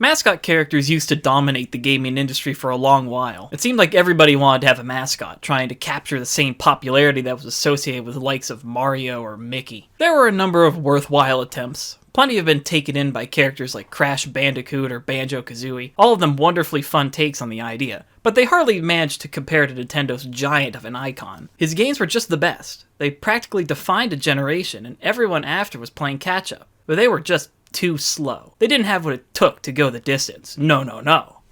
Mascot characters used to dominate the gaming industry for a long while. It seemed like everybody wanted to have a mascot, trying to capture the same popularity that was associated with the likes of Mario or Mickey. There were a number of worthwhile attempts. Plenty have been taken in by characters like Crash Bandicoot or Banjo-Kazooie, all of them wonderfully fun takes on the idea, but they hardly managed to compare to Nintendo's giant of an icon. His games were just the best. They practically defined a generation, and everyone after was playing catch-up, but they were just too slow. They didn't have what it took to go the distance. No.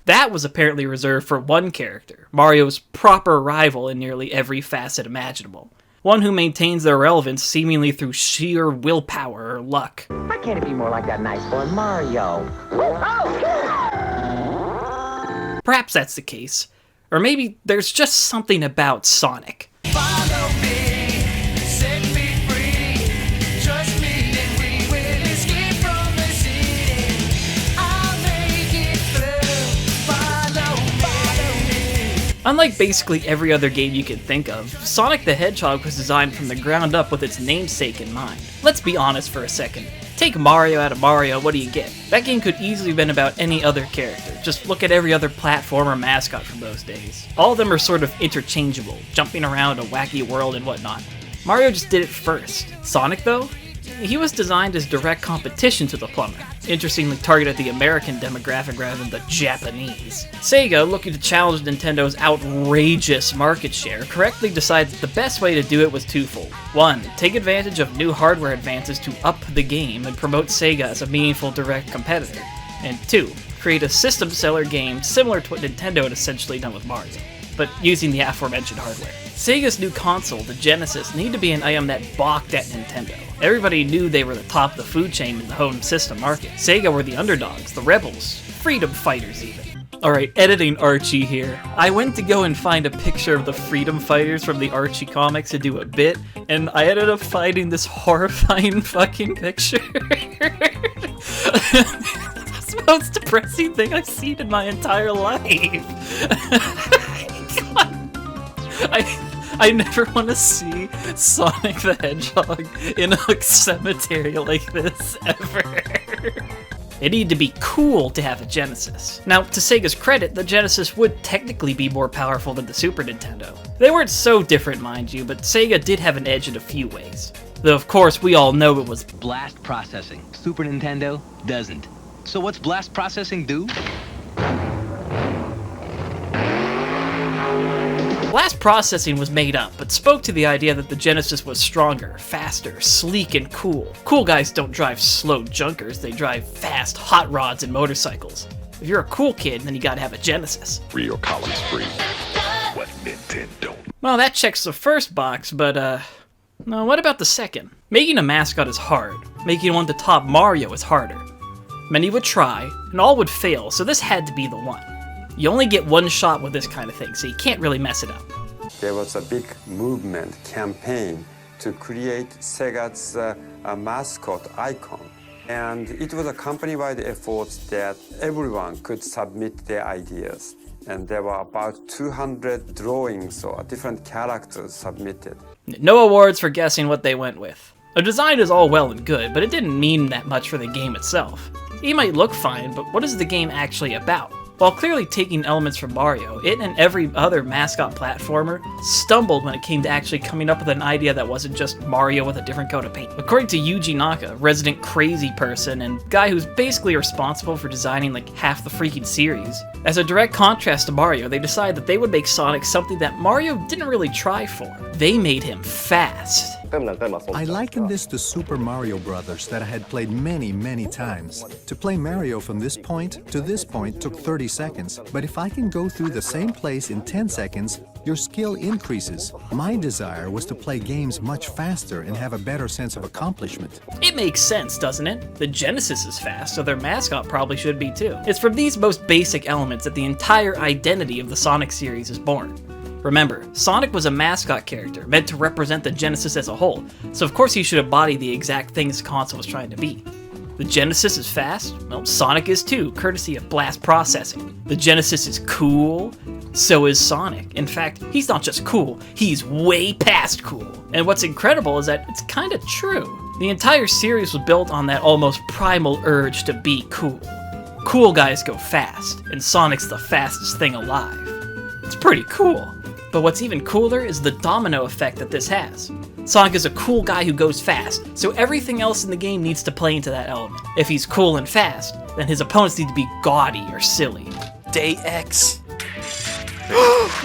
That was apparently reserved for one character, Mario's proper rival in nearly every facet imaginable. One who maintains their relevance seemingly through sheer willpower or luck. Why can't it be more like that nice boy Mario? Perhaps that's the case. Or maybe there's just something about Sonic. Follow me, set me free, trust me and we will escape from the city. I'll make it through, follow me. Unlike basically every other game you can think of, Sonic the Hedgehog was designed from the ground up with its namesake in mind. Let's be honest for a second. Take Mario out of Mario, what do you get? That game could easily have been about any other character. Just look at every other platformer mascot from those days. All of them are sort of interchangeable, jumping around a wacky world and whatnot. Mario just did it first. Sonic, though? He was designed as direct competition to the plumber, interestingly targeted the American demographic rather than the Japanese. Sega, looking to challenge Nintendo's outrageous market share, correctly decided that the best way to do it was twofold. 1. Take advantage of new hardware advances to up the game and promote Sega as a meaningful direct competitor. And 2. Create a system seller game similar to what Nintendo had essentially done with Mario, but using the aforementioned hardware. Sega's new console, the Genesis, needed to be an item that balked at Nintendo. Everybody knew they were the top of the food chain in the home system market. Sega were the underdogs, the rebels, freedom fighters even. Alright, editing Archie here. I went to go and find a picture of the freedom fighters from the Archie comics to do a bit, and I ended up finding this horrifying fucking picture. That's the most depressing thing I've seen in my entire life. I never want to see Sonic the Hedgehog in a cemetery like this, ever. It needed to be cool to have a Genesis. Now, to Sega's credit, the Genesis would technically be more powerful than the Super Nintendo. They weren't so different, mind you, but Sega did have an edge in a few ways. Though, of course, we all know it was blast processing. Super Nintendo doesn't. So what's blast processing do? Blast processing was made up, but spoke to the idea that the Genesis was stronger, faster, sleek, and cool. Cool guys don't drive slow junkers, they drive fast hot rods and motorcycles. If you're a cool kid, then you gotta have a Genesis. Real columns free. What Nintendo? Well, that checks the first box, but no, what about the second? Making a mascot is hard. Making one to top Mario is harder. Many would try, and all would fail, so this had to be the one. You only get one shot with this kind of thing, so you can't really mess it up. There was a big movement, campaign, to create Sega's mascot icon. And it was a company-wide effort that everyone could submit their ideas. And there were about 200 drawings or different characters submitted. No awards for guessing what they went with. A design is all well and good, but it didn't mean that much for the game itself. It might look fine, but what is the game actually about? While clearly taking elements from Mario, it and every other mascot platformer stumbled when it came to actually coming up with an idea that wasn't just Mario with a different coat of paint. According to Yuji Naka, resident crazy person and guy who's basically responsible for designing like half the freaking series, as a direct contrast to Mario, they decided that they would make Sonic something that Mario didn't really try for. They made him fast. I liken this to Super Mario Brothers that I had played many times. To play Mario from this point to this point took 30 seconds, but if I can go through the same place in 10 seconds, your skill increases. My desire was to play games much faster and have a better sense of accomplishment. It makes sense, doesn't it? The Genesis is fast, so their mascot probably should be too. It's from these most basic elements that the entire identity of the Sonic series is born. Remember, Sonic was a mascot character, meant to represent the Genesis as a whole, so of course he should embody the exact things the console was trying to be. The Genesis is fast? Well, Sonic is too, courtesy of blast processing. The Genesis is cool? So is Sonic. In fact, he's not just cool, he's way past cool. And what's incredible is that it's kinda true. The entire series was built on that almost primal urge to be cool. cool guys go fast, and Sonic's the fastest thing alive. It's pretty cool. But what's even cooler is the domino effect that this has. Sonic is a cool guy who goes fast, so everything else in the game needs to play into that element. If he's cool and fast, then his opponents need to be gaudy or silly. Day X.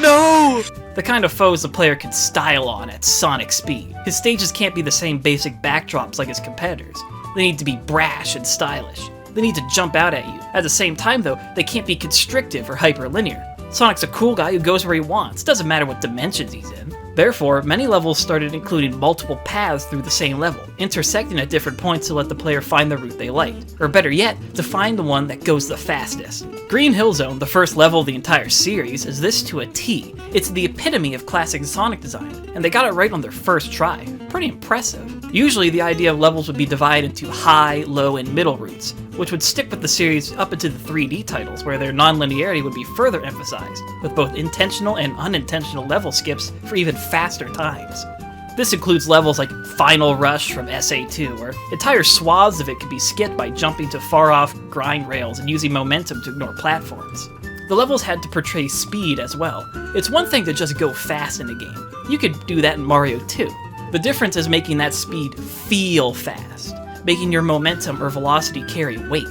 No! The kind of foes the player can style on at Sonic speed. His stages can't be the same basic backdrops like his competitors. They need to be brash and stylish. They need to jump out at you. At the same time though, they can't be constrictive or hyperlinear. Sonic's a cool guy who goes where he wants, doesn't matter what dimensions he's in. Therefore, many levels started including multiple paths through the same level, intersecting at different points to let the player find the route they liked, or better yet, to find the one that goes the fastest. Green Hill Zone, the first level of the entire series, is this to a T. It's the epitome of classic Sonic design, and they got it right on their first try. Pretty impressive. Usually the idea of levels would be divided into high, low, and middle routes, which would stick with the series up into the 3D titles, where their non-linearity would be further emphasized, with both intentional and unintentional level skips for even faster times. This includes levels like Final Rush from SA2, where entire swaths of it could be skipped by jumping to far-off grind rails and using momentum to ignore platforms. The levels had to portray speed as well. It's one thing to just go fast in a game. You could do that in Mario too. The difference is making that speed feel fast, making your momentum or velocity carry weight.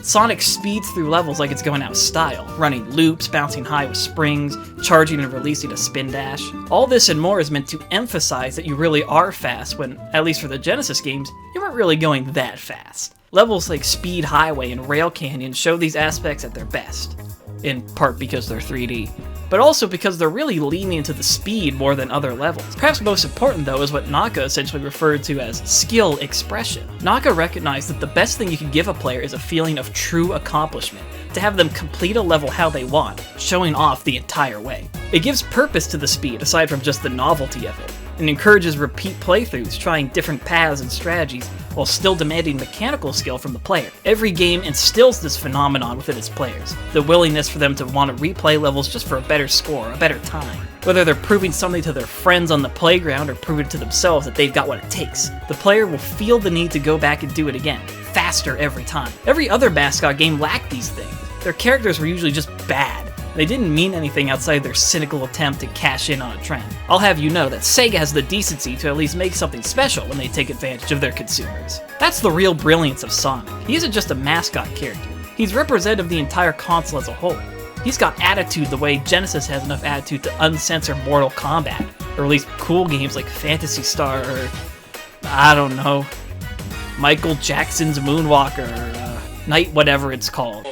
Sonic speeds through levels like it's going out of style, running loops, bouncing high with springs, charging and releasing a spin dash. All this and more is meant to emphasize that you really are fast when, at least for the Genesis games, you weren't really going that fast. Levels like Speed Highway and Rail Canyon show these aspects at their best, in part because they're 3D, but also because they're really leaning into the speed more than other levels. Perhaps most important though is what Naka essentially referred to as skill expression. Naka recognized that the best thing you can give a player is a feeling of true accomplishment, to have them complete a level how they want, showing off the entire way. It gives purpose to the speed aside from just the novelty of it, and encourages repeat playthroughs, trying different paths and strategies while still demanding mechanical skill from the player. Every game instills this phenomenon within its players, the willingness for them to want to replay levels just for a better score, a better time. Whether they're proving something to their friends on the playground or proving to themselves that they've got what it takes, the player will feel the need to go back and do it again, faster every time. Every other Mascot game lacked these things. Their characters were usually just bad. They didn't mean anything outside their cynical attempt to cash in on a trend. I'll have you know that Sega has the decency to at least make something special when they take advantage of their consumers. That's the real brilliance of Sonic. He isn't just a mascot character. He's representative of the entire console as a whole. He's got attitude the way Genesis has enough attitude to uncensor Mortal Kombat, or release cool games like Phantasy Star, or, I don't know, Michael Jackson's Moonwalker, or Night whatever it's called.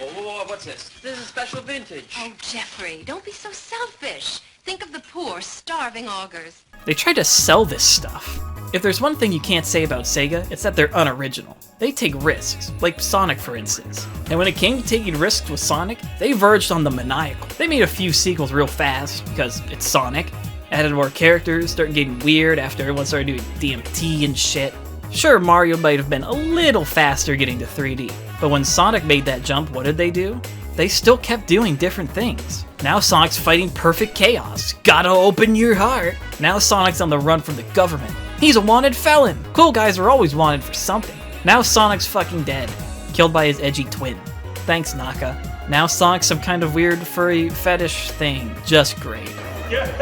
What's this? This is special vintage. Oh, Jeffrey, don't be so selfish. Think of the poor, starving augurs. They try to sell this stuff. If there's one thing you can't say about Sega, it's that they're unoriginal. They take risks, like Sonic for instance. And when it came to taking risks with Sonic, they verged on the maniacal. They made a few sequels real fast, because it's Sonic, added more characters, started getting weird after everyone started doing DMT and shit. Sure, Mario might have been a little faster getting to 3D, but when Sonic made that jump, what did they do? They still kept doing different things. Now Sonic's fighting perfect chaos. Gotta open your heart. Now Sonic's on the run from the government. He's a wanted felon. Cool guys are always wanted for something. Now Sonic's fucking dead, killed by his edgy twin. Thanks, Naka. Now Sonic's some kind of weird furry fetish thing. Just great. Good.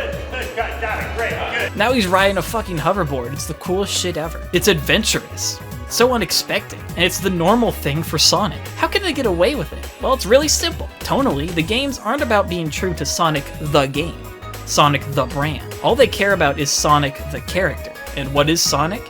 Got it. Great. Good. Now he's riding a fucking hoverboard. It's the coolest shit ever. It's adventurous. So unexpected, and it's the normal thing for Sonic. How can they get away with it? Well, it's really simple. Tonally, the games aren't about being true to Sonic the game, Sonic the brand. All they care about is Sonic the character. And what is Sonic?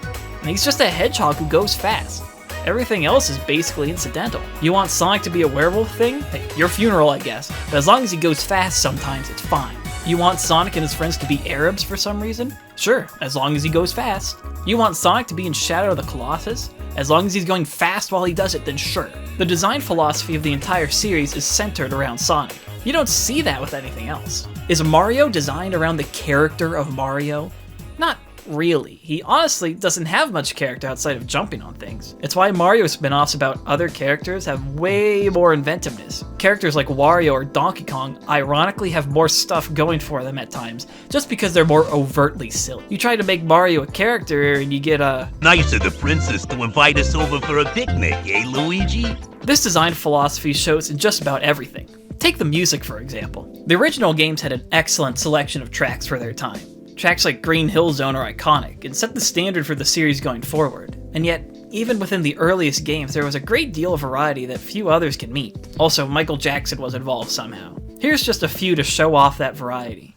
He's just a hedgehog who goes fast. Everything else is basically incidental. You want Sonic to be a werewolf thing? Hey, your funeral, I guess. But as long as he goes fast sometimes, it's fine. You want Sonic and his friends to be Arabs for some reason? Sure, as long as he goes fast. You want Sonic to be in Shadow of the Colossus? As long as he's going fast while he does it, then sure. The design philosophy of the entire series is centered around Sonic. You don't see that with anything else. Is Mario designed around the character of Mario? Not really. He honestly doesn't have much character outside of jumping on things. It's why Mario spin-offs about other characters have way more inventiveness. Characters like Wario or Donkey Kong ironically have more stuff going for them at times, just because they're more overtly silly. You try to make Mario a character and you get a Nice of the princess to invite us over for a picnic, eh, Luigi? This design philosophy shows in just about everything. Take the music, for example. The original games had an excellent selection of tracks for their time. Tracks like Green Hill Zone are iconic and set the standard for the series going forward. And yet, even within the earliest games, there was a great deal of variety that few others can meet. Also, Michael Jackson was involved somehow. Here's just a few to show off that variety.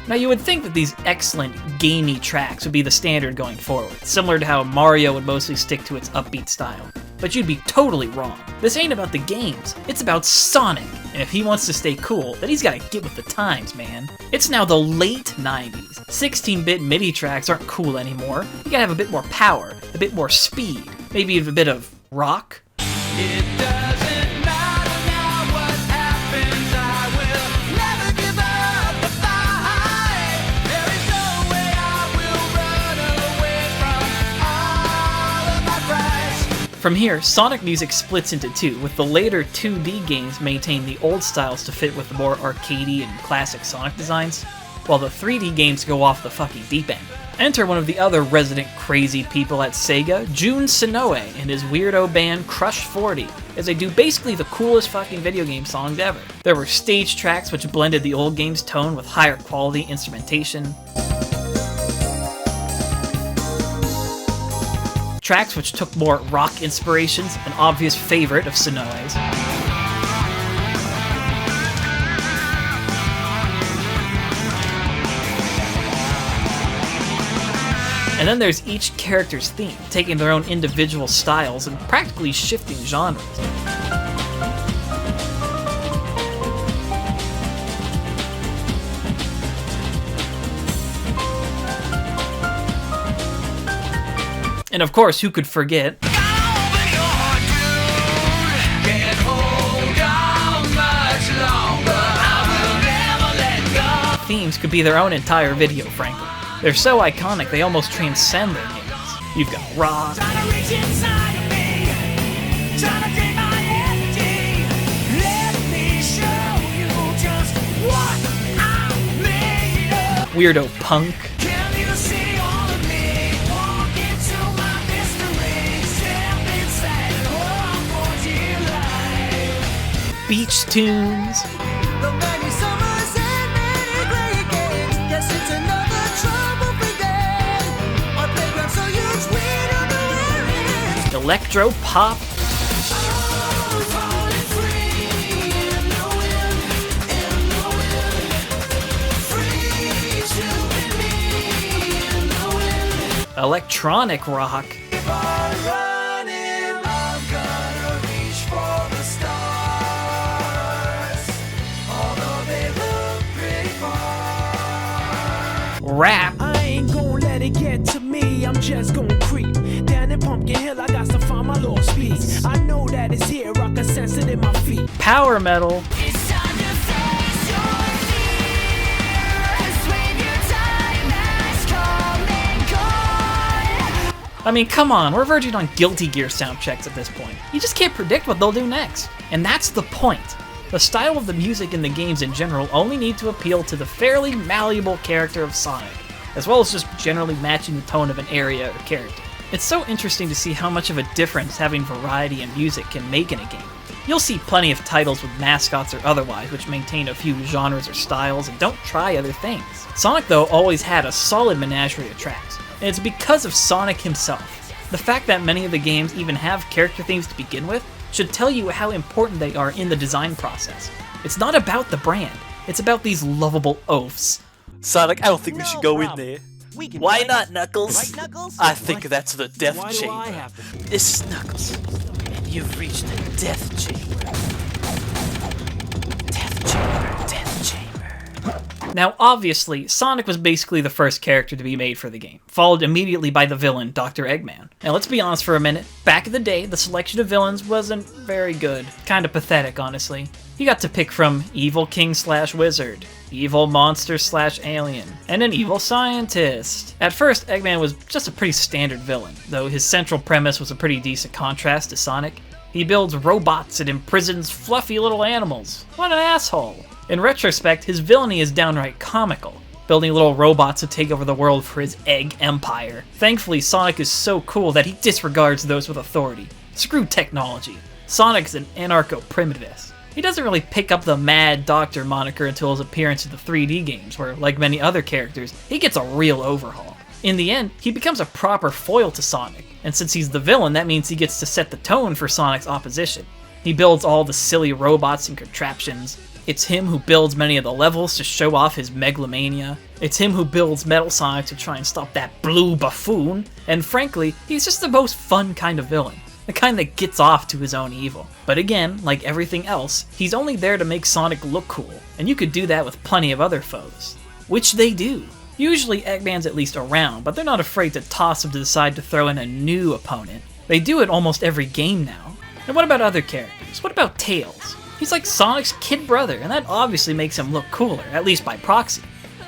Now you would think that these excellent, gamey tracks would be the standard going forward, similar to how Mario would mostly stick to its upbeat style. But you'd be totally wrong. This ain't about the games, it's about Sonic. And if he wants to stay cool, then he's gotta get with the times, man. It's now the late 90s. 16-bit MIDI tracks aren't cool anymore. You gotta have a bit more power, a bit more speed, maybe even a bit of rock. It doesn't matter now what happens, I will never give up the fight. There is no way I will run away from all of my prize. From here, Sonic music splits into two, with the later 2D games maintain the old styles to fit with the more arcadey and classic Sonic designs, while the 3D games go off the fucking deep end. Enter one of the other resident crazy people at Sega, Jun Sonoe, and his weirdo band Crush 40, as they do basically the coolest fucking video game songs ever. There were stage tracks which blended the old game's tone with higher quality instrumentation, tracks which took more rock inspirations, an obvious favorite of Sonoe's. And then there's each character's theme, taking their own individual styles and practically shifting genres. And of course, who could forget themes could be their own entire video, frankly. They're so iconic, they almost transcend their games. You've got rock, weirdo punk, beach tunes, electro pop, electronic rock, rap, I ain't gonna let it get to me, I'm just gonna creep down in Pumpkin Hill, I got to find my lost piece. I know that it's here, I can sense it in my feet. power metal, It's time to face your fears when your time has come and gone. I mean, come on, we're verging on Guilty Gear soundchecks at this point. You just can't predict what they'll do next. And that's the point. The style of the music in the games in general only need to appeal to the fairly malleable character of Sonic, as well as just generally matching the tone of an area or character. It's so interesting to see how much of a difference having variety in music can make in a game. You'll see plenty of titles with mascots or otherwise which maintain a few genres or styles and don't try other things. Sonic, though, always had a solid menagerie of tracks, and it's because of Sonic himself. The fact that many of the games even have character themes to begin with should tell you how important they are in the design process. It's not about the brand, it's about these lovable oafs. Sonic, I don't think we should go in there. Why not, Knuckles? I think that's the Death Chamber. This is Knuckles, and you've reached the Death Chamber. Now, obviously, Sonic was basically the first character to be made for the game, followed immediately by the villain, Dr. Eggman. Now, let's be honest for a minute. Back in the day, the selection of villains wasn't very good. Kinda pathetic, honestly. You got to pick from evil king/wizard, evil monster/alien, and an evil scientist. At first, Eggman was just a pretty standard villain, though his central premise was a pretty decent contrast to Sonic. He builds robots and imprisons fluffy little animals. What an asshole. In retrospect, his villainy is downright comical, building little robots to take over the world for his egg empire. Thankfully, Sonic is so cool that he disregards those with authority. Screw technology. Sonic's an anarcho-primitivist. He doesn't really pick up the Mad Doctor moniker until his appearance in the 3D games, where, like many other characters, he gets a real overhaul. In the end, he becomes a proper foil to Sonic, and since he's the villain, that means he gets to set the tone for Sonic's opposition. He builds all the silly robots and contraptions. It's him who builds many of the levels to show off his megalomania. It's him who builds Metal Sonic to try and stop that blue buffoon. And frankly, he's just the most fun kind of villain. The kind that gets off to his own evil. But again, like everything else, he's only there to make Sonic look cool. And you could do that with plenty of other foes. Which they do. Usually Eggman's at least around, but they're not afraid to toss him to the side to throw in a new opponent. They do it almost every game now. And what about other characters? What about Tails? He's like Sonic's kid brother, and that obviously makes him look cooler, at least by proxy.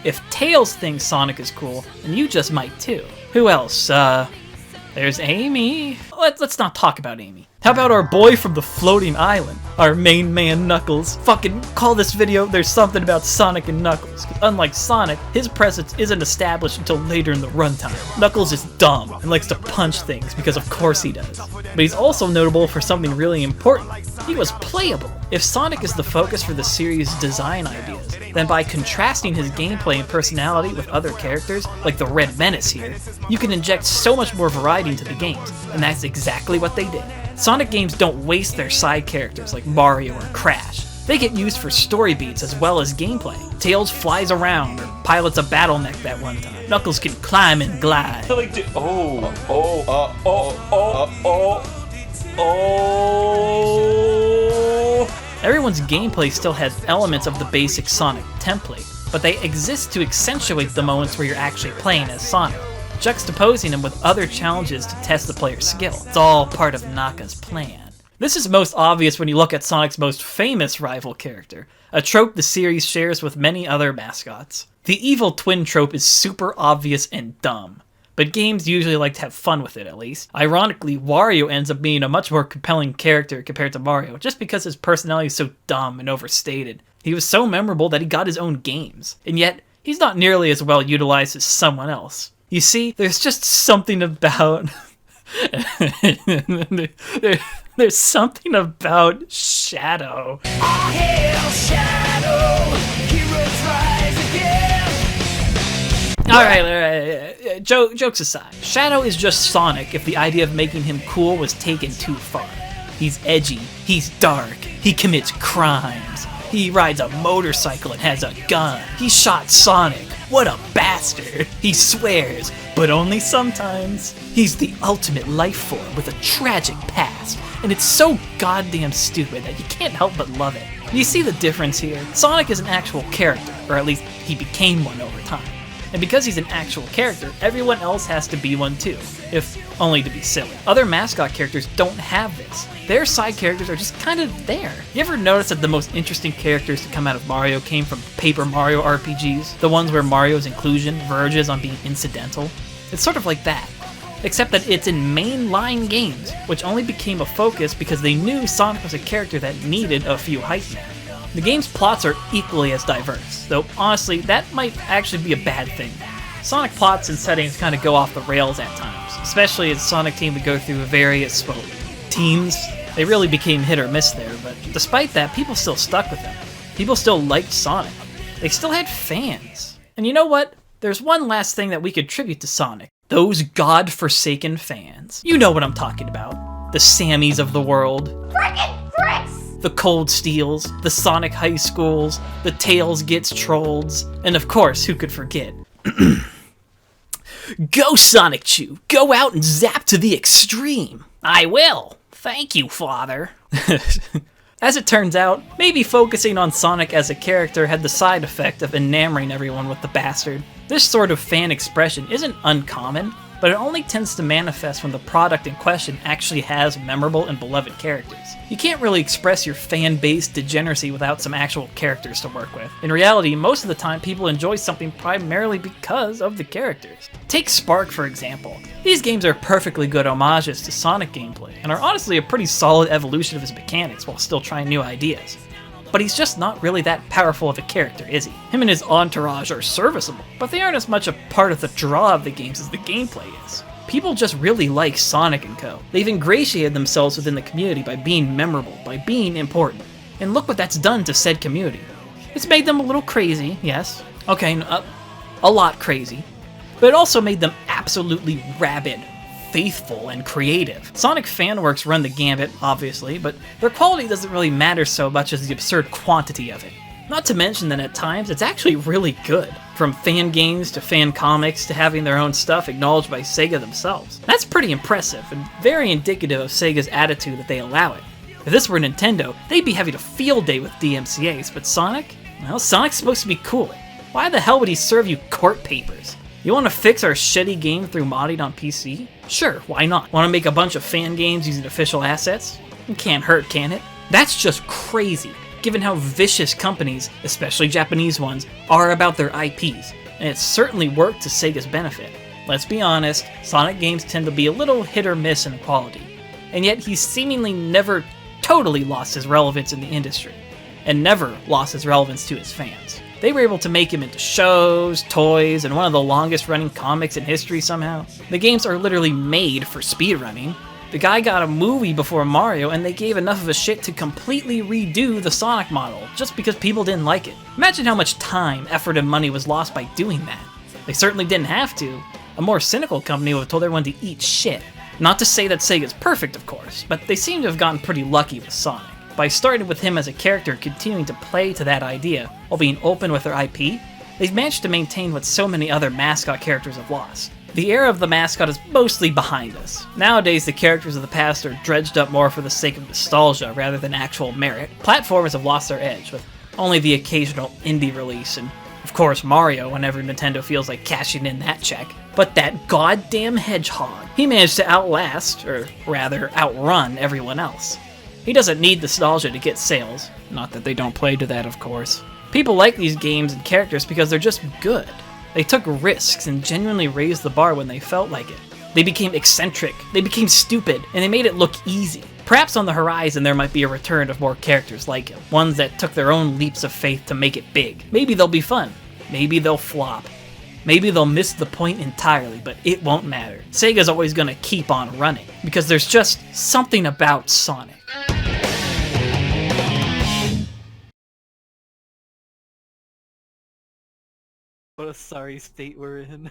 If Tails thinks Sonic is cool, then you just might too. Who else? There's Amy. Let's not talk about Amy. How about our boy from the floating island? Our main man, Knuckles. Fucking call this video There's Something About Sonic and Knuckles. Because unlike Sonic, his presence isn't established until later in the runtime. Knuckles is dumb and likes to punch things because of course he does. But he's also notable for something really important. He was playable. If Sonic is the focus for the series' design ideas, then by contrasting his gameplay and personality with other characters, like the Red Menace here, you can inject so much more variety into the games, and that's exactly what they did. Sonic games don't waste their side characters like Mario or Crash. They get used for story beats as well as gameplay. Tails flies around or pilots a bottleneck that one time. Knuckles can climb and glide. Everyone's gameplay still has elements of the basic Sonic template, but they exist to accentuate the moments where you're actually playing as Sonic, juxtaposing them with other challenges to test the player's skill. It's all part of Naka's plan. This is most obvious when you look at Sonic's most famous rival character, a trope the series shares with many other mascots. The evil twin trope is super obvious and dumb, but games usually like to have fun with it at least. Ironically, Wario ends up being a much more compelling character compared to Mario, just because his personality is so dumb and overstated. He was so memorable that he got his own games, and yet he's not nearly as well utilized as someone else. You see, there's just something about... there's something about Shadow. All hail Shadow, heroes rise again. Alright, jokes aside. Shadow is just Sonic if the idea of making him cool was taken too far. He's edgy, he's dark, he commits crimes, he rides a motorcycle and has a gun, he shot Sonic. What a bastard! He swears, but only sometimes. He's the ultimate life form with a tragic past, and it's so goddamn stupid that you can't help but love it. You see the difference here? Sonic is an actual character, or at least he became one over time. And because he's an actual character, everyone else has to be one too, if only to be silly. Other mascot characters don't have this. Their side characters are just kind of there. You ever notice that the most interesting characters to come out of Mario came from Paper Mario RPGs? The ones where Mario's inclusion verges on being incidental? It's sort of like that. Except that it's in mainline games, which only became a focus because they knew Sonic was a character that needed a few hype men. The game's plots are equally as diverse, though honestly, that might actually be a bad thing. Sonic plots and settings kind of go off the rails at times, especially as Sonic Team would go through various, teams. They really became hit or miss there, but despite that, people still stuck with them. People still liked Sonic. They still had fans. And you know what? There's one last thing that we could attribute to Sonic. Those godforsaken fans. You know what I'm talking about. The Sammys of the world. Frickin' bricks! The Cold Steels, the Sonic High Schools, the Tails Gets Trolls, and of course, who could forget? Go Sonic Chew! Go out and zap to the extreme! I will! Thank you, Father! As it turns out, maybe focusing on Sonic as a character had the side effect of enamoring everyone with the bastard. This sort of fan expression isn't uncommon, but it only tends to manifest when the product in question actually has memorable and beloved characters. You can't really express your fan-based degeneracy without some actual characters to work with. In reality, most of the time people enjoy something primarily because of the characters. Take Spark for example. These games are perfectly good homages to Sonic gameplay, and are honestly a pretty solid evolution of his mechanics while still trying new ideas. But he's just not really that powerful of a character, is he? Him and his entourage are serviceable, but they aren't as much a part of the draw of the games as the gameplay is. People just really like Sonic & Co. They've ingratiated themselves within the community by being memorable, by being important. And look what that's done to said community. It's made them a little crazy, yes. Okay, a lot crazy. But it also made them absolutely rabid, faithful, and creative. Sonic fanworks run the gambit, obviously, but their quality doesn't really matter so much as the absurd quantity of it. Not to mention that at times, it's actually really good. From fan games to fan comics to having their own stuff acknowledged by Sega themselves. That's pretty impressive, and very indicative of Sega's attitude that they allow it. If this were Nintendo, they'd be having a field day with DMCAs, but Sonic? Well, Sonic's supposed to be cool. Why the hell would he serve you court papers? You want to fix our shitty game through modding on PC? Sure, why not? Want to make a bunch of fan games using official assets? It can't hurt, can it? That's just crazy, given how vicious companies, especially Japanese ones, are about their IPs, and it's certainly worked to Sega's benefit. Let's be honest, Sonic games tend to be a little hit or miss in quality, and yet he's seemingly never totally lost his relevance in the industry, and never lost his relevance to his fans. They were able to make him into shows, toys, and one of the longest running comics in history somehow. The games are literally made for speedrunning. The guy got a movie before Mario, and they gave enough of a shit to completely redo the Sonic model, just because people didn't like it. Imagine how much time, effort, and money was lost by doing that. They certainly didn't have to. A more cynical company would have told everyone to eat shit. Not to say that Sega's perfect, of course, but they seem to have gotten pretty lucky with Sonic. By starting with him as a character continuing to play to that idea, while being open with their IP, they've managed to maintain what so many other mascot characters have lost. The era of the mascot is mostly behind us. Nowadays, the characters of the past are dredged up more for the sake of nostalgia rather than actual merit. Platformers have lost their edge, with only the occasional indie release, and of course Mario whenever Nintendo feels like cashing in that check. But that goddamn Hedgehog, he managed to outlast, or rather outrun everyone else. He doesn't need nostalgia to get sales, not that they don't play to that of course. People like these games and characters because they're just good. They took risks and genuinely raised the bar when they felt like it. They became eccentric, they became stupid, and they made it look easy. Perhaps on the horizon there might be a return of more characters like him, ones that took their own leaps of faith to make it big. Maybe they'll be fun, maybe they'll flop. Maybe they'll miss the point entirely, but it won't matter. Sega's always gonna keep on running, because there's just something about Sonic. What a sorry state we're in.